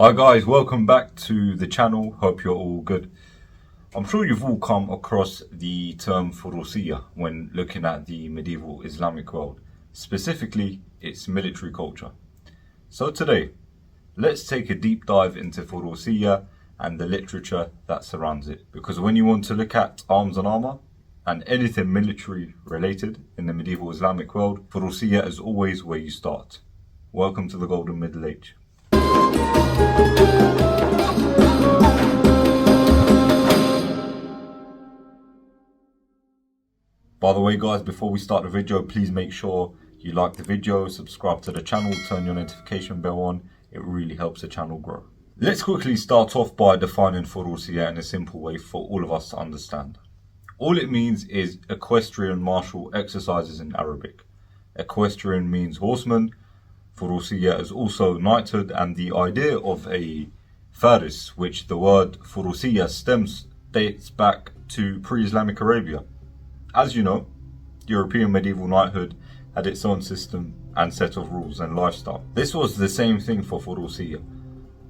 Hi guys, welcome back to the channel. Hope you're all good. I'm sure you've all come across the term Furussiya when looking at the medieval Islamic world, specifically its military culture. So today, let's take a deep dive into Furussiya and the literature that surrounds it. Because when you want to look at arms and armor and anything military related in the medieval Islamic world, Furussiya is always where you start. Welcome to the Golden Middle Age. By the way guys, before we start the video, please make sure you like the video, subscribe to the channel, turn your notification bell on. It really helps the channel grow. Let's quickly start off by defining Furussiya in a simple way for all of us to understand. All it means is equestrian martial exercises in Arabic. Equestrian means horseman. Furussiya is also knighthood, and the idea of a Faris, which the word Furussiya dates back to pre-Islamic Arabia. As you know, European medieval knighthood had its own system and set of rules and lifestyle. This was the same thing for Furussiya.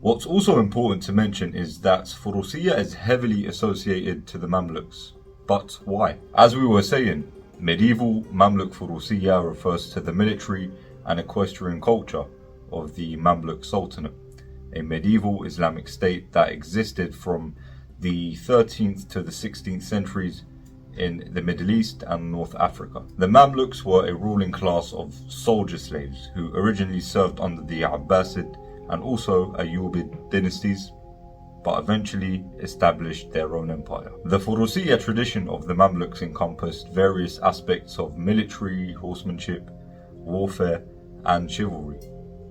What's also important to mention is that Furussiya is heavily associated to the Mamluks. But why? As we were saying, medieval Mamluk Furussiya refers to the military and equestrian culture of the Mamluk Sultanate, a medieval Islamic state that existed from the 13th to the 16th centuries in the Middle East and North Africa. The Mamluks were a ruling class of soldier slaves who originally served under the Abbasid and also Ayyubid dynasties, but eventually established their own empire. The Furussiya tradition of the Mamluks encompassed various aspects of military, horsemanship, warfare and chivalry.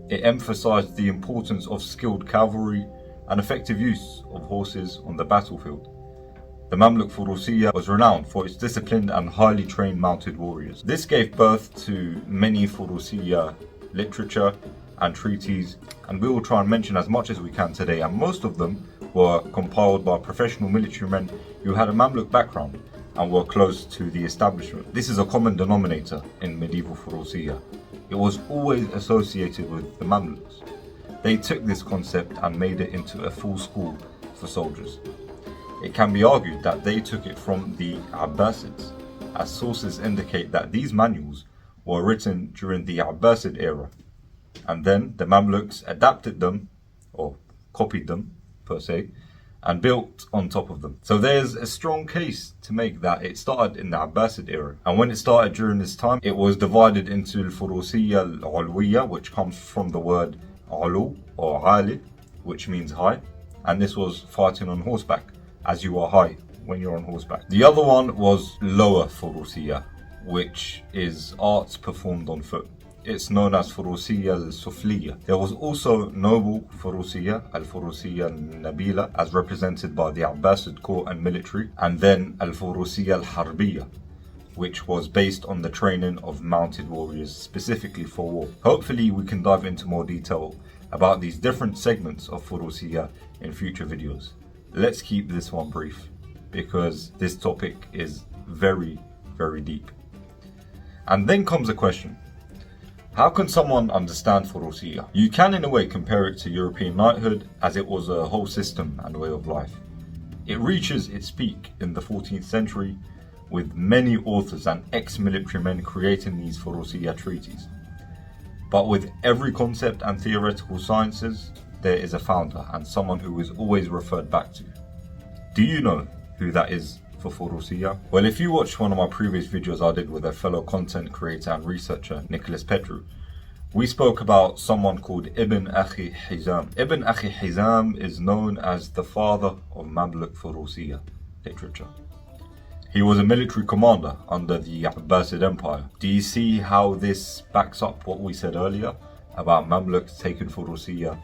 It emphasized the importance of skilled cavalry and effective use of horses on the battlefield. The Mamluk Furussiya was renowned for its disciplined and highly trained mounted warriors. This gave birth to many Furussiya literature and treaties, and we will try and mention as much as we can today, and most of them were compiled by professional military men who had a Mamluk background and were close to the establishment. This is a common denominator in medieval Furussiya. It was always associated with the Mamluks. They took this concept and made it into a full school for soldiers. It can be argued that they took it from the Abbasids, as sources indicate that these manuals were written during the Abbasid era, and then the Mamluks adapted them, or copied them per se, and built on top of them. So there's a strong case to make that it started in the Abbasid era. And when it started during this time, it was divided into Al-Furussiya Al-Ulwiya, which comes from the word Ulu or Ali, which means high. And this was fighting on horseback, as you are high when you're on horseback. The other one was Lower Furussiya, which is arts performed on foot. It's known as Furussiya al-Sufliya. There was also Noble Furussiya, al-Furussiya al-Nabila, as represented by the Abbasid court and military, and then al-Furussiya al-Harbiya, which was based on the training of mounted warriors specifically for war. Hopefully we can dive into more detail about these different segments of Furussiya in future videos. Let's keep this one brief, because this topic is very, very deep. And then comes a question. How can someone understand Furussiya? You can in a way compare it to European knighthood, as it was a whole system and way of life. It reaches its peak in the 14th century, with many authors and ex-military men creating these Furussiya treaties. But with every concept and theoretical sciences, there is a founder and someone who is always referred back to. Do you know who that is for Furussiya? Well, if you watched one of my previous videos I did with a fellow content creator and researcher, Nicholas Petru, we spoke about someone called Ibn Akhi Hizam. Ibn Akhi Hizam is known as the father of Mamluk Furussiya literature. He was a military commander under the Abbasid Empire. Do you see how this backs up what we said earlier about Mamluks taking Furussiya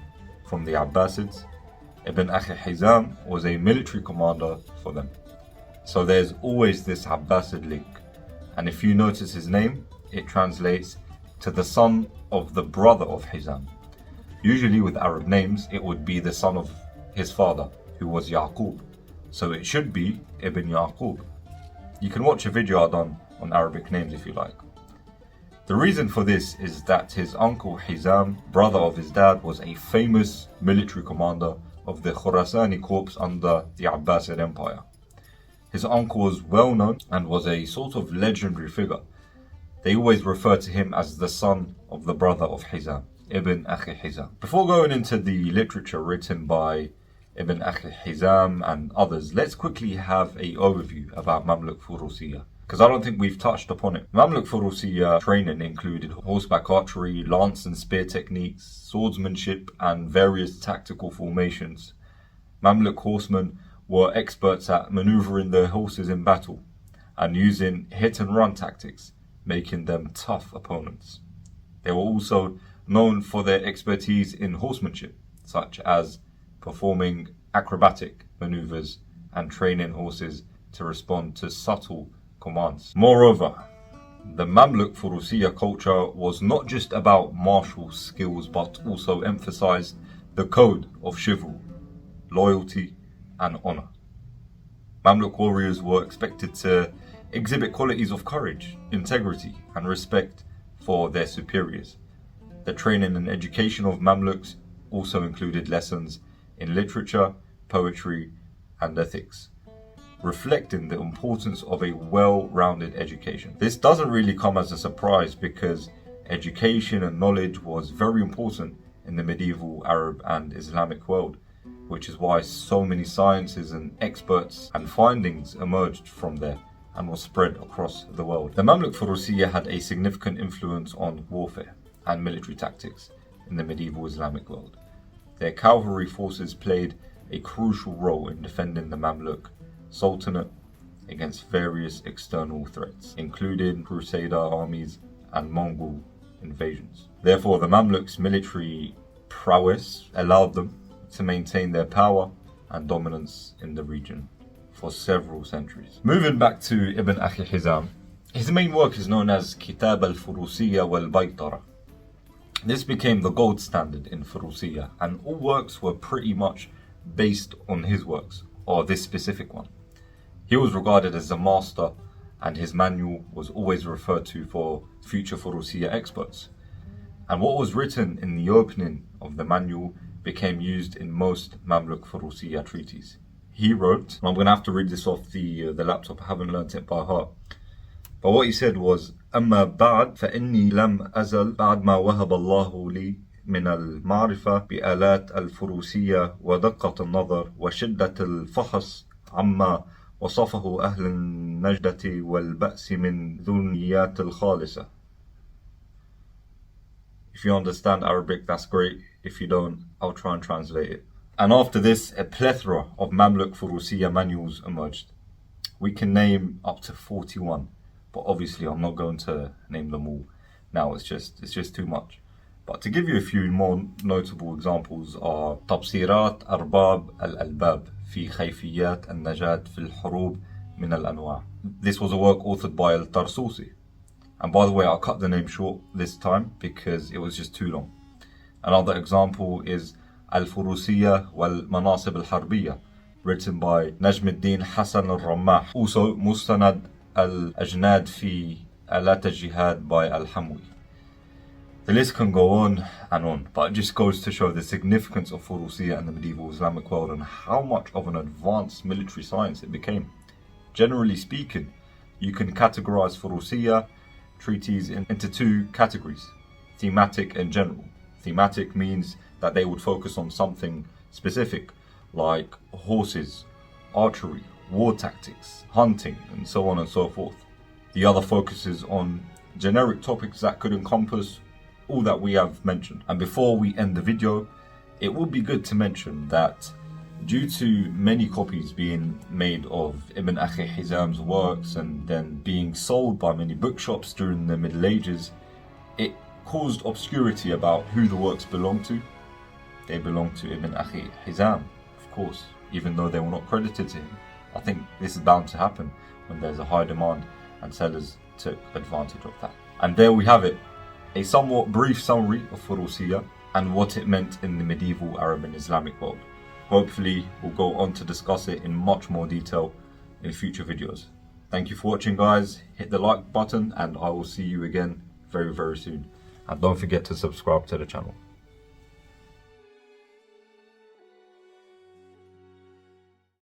from the Abbasids? Ibn Akhi Hizam was a military commander for them. So there's always this Abbasid link, and if you notice his name, it translates to the son of the brother of Hizam. Usually with Arab names, it would be the son of his father, who was Yaqub. So it should be Ibn Yaqub. You can watch a video I've done on Arabic names if you like. The reason for this is that his uncle Hizam, brother of his dad, was a famous military commander of the Khurasani corps under the Abbasid Empire. His uncle was well known and was a sort of legendary figure. They always refer to him as the son of the brother of Hizam, Ibn Akhi Hizam. Before going into the literature written by Ibn Akhi Hizam and others, let's quickly have an overview about Mamluk Furussiya, because I don't think we've touched upon it. Mamluk Furussiya training included horseback archery, lance and spear techniques, swordsmanship, and various tactical formations. Mamluk horsemen were experts at maneuvering their horses in battle and using hit-and-run tactics, making them tough opponents. They were also known for their expertise in horsemanship, such as performing acrobatic maneuvers and training horses to respond to subtle commands. Moreover, the Mamluk Furussiya culture was not just about martial skills but also emphasized the code of chivalry, loyalty and honor. Mamluk warriors were expected to exhibit qualities of courage, integrity and respect for their superiors. The training and education of Mamluks also included lessons in literature, poetry and ethics, reflecting the importance of a well-rounded education. This doesn't really come as a surprise because education and knowledge was very important in the medieval Arab and Islamic world, which is why so many sciences and experts and findings emerged from there and was spread across the world. The Mamluk Furussiya had a significant influence on warfare and military tactics in the medieval Islamic world. Their cavalry forces played a crucial role in defending the Mamluk Sultanate against various external threats, including Crusader armies and Mongol invasions. Therefore, the Mamluks' military prowess allowed them to maintain their power and dominance in the region for several centuries. Moving back to Ibn Akhi Hizam, his main work is known as Kitab al-Furussiya wal-Baytara. This became the gold standard in Furussiya, and all works were pretty much based on his works, or this specific one. He was regarded as a master, and his manual was always referred to for future Furussiya experts. And what was written in the opening of the manual became used in most Mamluk Furussiya treaties. He wrote, I'm going to have to read this off the laptop, I haven't learnt it by heart. But what he said was, أما بعد فإني لم أزل بعد ما وهب الله لي من المعرفة بآلات الفروسية ودقة النظر وشدة الفحص عما وصفه أهل النجدة والبأس من ذنيات الخالصة. If you understand Arabic, that's great. If you don't, I'll try and translate it. And after this, a plethora of Mamluk Furussiya manuals emerged. We can name up to 41, but obviously I'm not going to name them all now. It's just too much. But to give you a few more notable examples are تبصيرات أرباب الألباب في خيفيات النجاة في الحروب من الأنواع. This was a work authored by Al-Tarsusi. And by the way, I'll cut the name short this time because it was just too long. Another example is Al-Furussiya wal-Manasib al-Harbiyya, written by Najm al-Din Hassan al-Rammah. Also, Mustanad al-Ajnad fi Alat al-Jihad by Al-Hamwi. The list can go on, but it just goes to show the significance of Furussiya in the medieval Islamic world and how much of an advanced military science it became. Generally speaking, you can categorize Furussiya treaties into two categories, thematic and general. Thematic means that they would focus on something specific, like horses, archery, war tactics, hunting, and so on and so forth. The other focuses on generic topics that could encompass all that we have mentioned. And before we end the video, it would be good to mention that due to many copies being made of Ibn Akhi Hizam's works and then being sold by many bookshops during the Middle Ages, it caused obscurity about who the works belong to. They belong to Ibn Akhi Hizam, of course, even though they were not credited to him. I think this is bound to happen when there's a high demand and sellers took advantage of that. And there we have it, a somewhat brief summary of Furussiya and what it meant in the medieval Arab and Islamic world. Hopefully we'll go on to discuss it in much more detail in future videos. Thank you for watching, guys. Hit the like button and I will see you again very, very soon. And don't forget to subscribe to the channel.